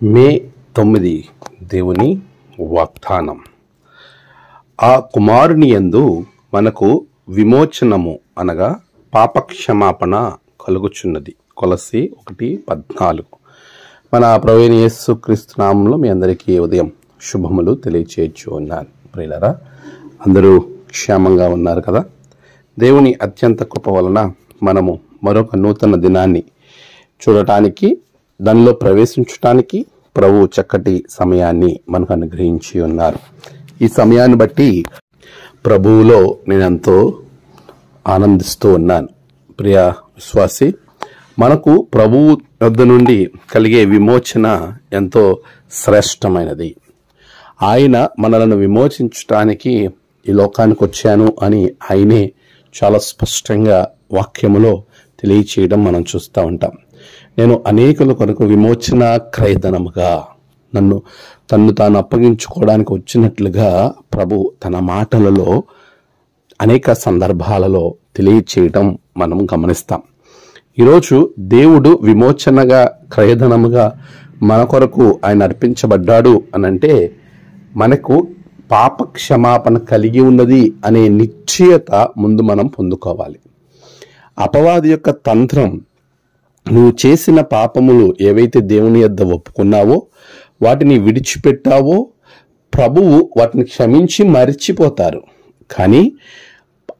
మే 9 దేవుని వాగ్దానం. ఆ కుమారుని యందు మనకు విమోచనము అనగా పాపక్షమాపణ కలుగుచున్నది. కొలస్సీ 1:14. మన ప్రభువైన యేసుక్రీస్తు నామములో మీ అందరికీ ఉదయం శుభములు తెలియచేయచ్చు ఉన్నాను. ప్రియులారా, అందరూ క్షేమంగా ఉన్నారు కదా? దేవుని అత్యంత కృప వలన మనము మరొక నూతన దినాన్ని చూడటానికి, దానిలో ప్రవేశించటానికి ప్రభు చక్కటి సమయాన్ని మనకు అనుగ్రహించి ఉన్నారు. ఈ సమయాన్ని బట్టి ప్రభువులో నేను ఎంతో ఆనందిస్తూ ఉన్నాను. ప్రియ విశ్వాసి, మనకు ప్రభువు వద్ద నుండి కలిగే విమోచన ఎంతో శ్రేష్టమైనది. ఆయన మనలను విమోచించటానికి ఈ లోకానికి వచ్చాను అని ఆయనే చాలా స్పష్టంగా వాక్యములో తెలియచేయడం మనం చూస్తూ ఉంటాం. నేను అనేకుల కొరకు విమోచన క్రయధనముగా తన్ను తాను అప్పగించుకోవడానికి వచ్చినట్లుగా ప్రభు తన మాటలలో అనేక సందర్భాలలో తెలియచేయడం మనం గమనిస్తాం. ఈరోజు దేవుడు విమోచనగా క్రయధనముగా మన కొరకు ఆయన అర్పించబడ్డాడు అనంటే మనకు పాప క్షమాపణ కలిగి ఉన్నది అనే నిశ్చయత ముందు మనం పొందుకోవాలి. అపవాది యొక్క తంత్రం, నువ్వు చేసిన పాపములు ఏవైతే దేవుని యొద్ద ఒప్పుకున్నావో, వాటిని విడిచిపెట్టావో, ప్రభువు వాటిని క్షమించి మరిచిపోతారు. కానీ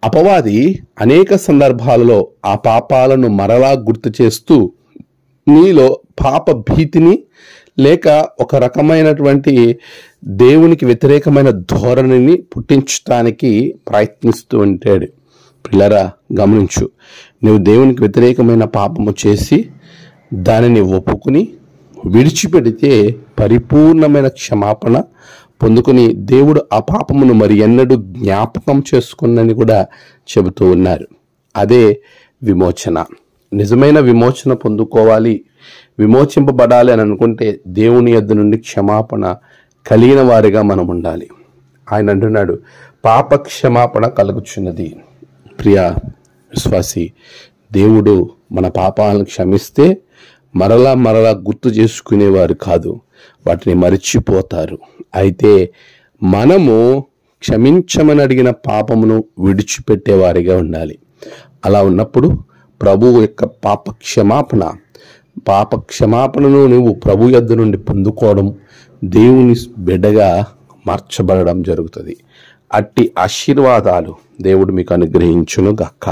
అపవాది అనేక సందర్భాలలో ఆ పాపాలను మరలా గుర్తు చేస్తూ నీలో పాప భీతిని లేక ఒక రకమైనటువంటి దేవునికి వ్యతిరేకమైన ధోరణిని పుట్టించడానికి ప్రయత్నిస్తూ ఉంటాడు. పిల్లరా, గమనించు, నువ్వు దేవునికి వ్యతిరేకమైన పాపము చేసి దానిని ఒప్పుకుని విడిచిపెడితే పరిపూర్ణమైన క్షమాపణ పొందుకుని దేవుడు ఆ పాపమును మరి ఎన్నడూ జ్ఞాపకం చేసుకున్నని కూడా చెబుతూ ఉన్నారు. అదే విమోచన. నిజమైన విమోచన పొందుకోవాలి, విమోచింపబడాలి అని అనుకుంటే దేవుని యొద్ద నుండి క్షమాపణ కలిగిన వారిగా మనం ఉండాలి. ఆయన అంటున్నాడు, పాప క్షమాపణ కలుగుచున్నది. ప్రియ విశ్వాసి, దేవుడు మన పాపాలను క్షమిస్తే మరలా గుర్తు చేసుకునేవారు కాదు, వాటిని మరిచిపోతారు. అయితే మనము క్షమించమని అడిగిన పాపమును విడిచిపెట్టేవారిగా ఉండాలి. అలా ఉన్నప్పుడు ప్రభువు యొక్క పాప క్షమాపణను నువ్వు ప్రభు యొద్ద నుండి పొందుకోవడం, దేవుని బిడ్డగా మార్చబడడం జరుగుతుంది. అట్టి ఆశీర్వాదాలు దేవుడు మీకు అనుగ్రహించును గాక.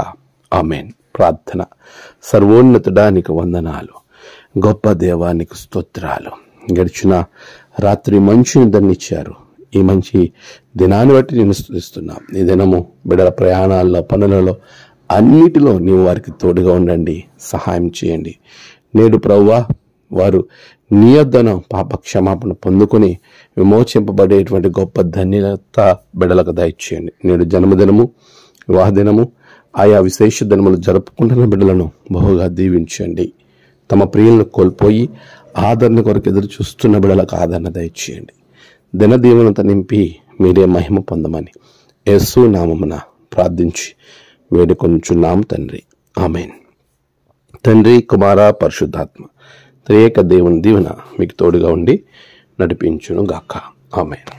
ఆమేన్. ప్రార్థన. సర్వోన్నతుడా, నీకు వందనాలు. గొప్ప దేవానికి స్తోత్రాలు. గడిచిన రాత్రి మంచి నిద్రనిచ్చారు. ఈ మంచి దినాన్ని బట్టి నేను స్తుతిస్తున్నాం. ఈ దినము బిడ్డల ప్రయాణాల్లో, పనులలో అన్నిటిలో నీవు వారికి తోడుగా ఉండండి, సహాయం చేయండి. నేడు ప్రభువా, వారు నీ యొద్దన పాప క్షమాపణ పొందుకొని విమోచింపబడేటువంటి గొప్ప ధన్యత బిడ్డలకు దయచేయండి. నేడు జన్మదినము, వివాహ దినము, ఆయా విశేష దినములు జరుపుకుంటున్న బిడ్డలను బహుగా దీవించండి. తమ ప్రియులను కోల్పోయి ఆదరణ కొరకు ఎదురు చూస్తున్న బిడ్డలకు ఆదరణ దయచేయండి. దినదీవెనత నింపి మీరే మహిమ పొందమని యేసు నామమున ప్రార్థించి వేడుకొనుచున్నాం తండ్రి. ఆమేన్. తండ్రి, కుమార, పరిశుద్ధాత్మ త్రియేక దేవుని దీవెన మీకు తోడుగా ఉండి నడిపించును గాక. ఆమేన్.